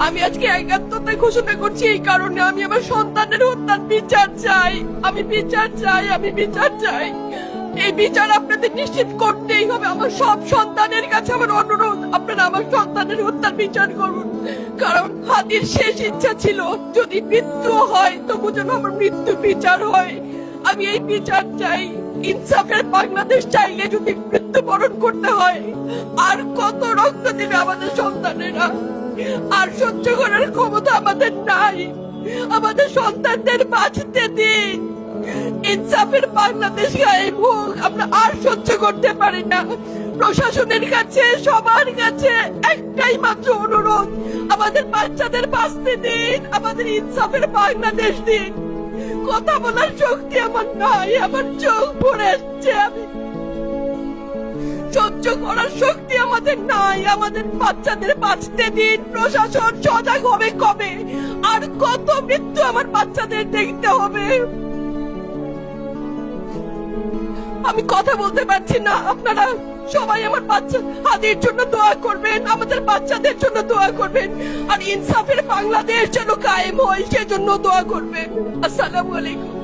আমি আজকে একাত্মতা ঘোষণা করছি এই কারণে, আমি আমার সন্তানের হত্যার বিচার চাই। আমি বিচার চাই, আমি বিচার চাই। এই বিচার আপনাদের নিশ্চিত করতেই হবে। আমার সব সন্তানের কাছে আমার অনুরোধ, আপনারা আমার সন্তানের হত্যার বিচার করুন। কারণ হাদির শেষ ইচ্ছা ছিল যদি মৃত্যু হয় তবু যেন আমার মৃত্যু বিচার হয়। আমি এই বিচার চাই। ইনসাফের বাংলাদেশ চাইলে যদি মৃত্যুবরণ করতে হয়, আর কত রক্ত দিবে আমাদের সন্তানেরা? আর সহ্য করার ক্ষমতা আমাদের নাই। আমাদের সন্তানদের বাঁচতে দিন। ইনসাফের বাংলাদেশ গায়েব হোক। আমরা আর সহ্য করতে পারি না। প্রশাসনের কাছে, সবার কাছে একটাই মাত্র অনুরোধ, আমাদের বাচ্চাদের বাঁচতে দিন, আমাদের ইনসাফের বাংলাদেশ দিন। কথা বলার শক্তি আমার নাই, আমার চোখ ভরে আসছে। আমি সহ্য করার শক্তি আমাদের নাই। আমাদের বাচ্চাদের বাঁচতে দিন। প্রশাসন সজাগ হবে কবে? আর কত মৃত্যু আমার বাচ্চাদের দেখতে হবে? আমি কথা বলতে পারছি না। আপনারা সবাই আমার বাচ্চা হাদির জন্য দোয়া করবেন, আমাদের বাচ্চাদের জন্য দোয়া করবেন, আর ইনসাফের বাংলাদেশ যেন কায়েম হয় সেজন্য দোয়া করবেন। আসসালামু আলাইকুম।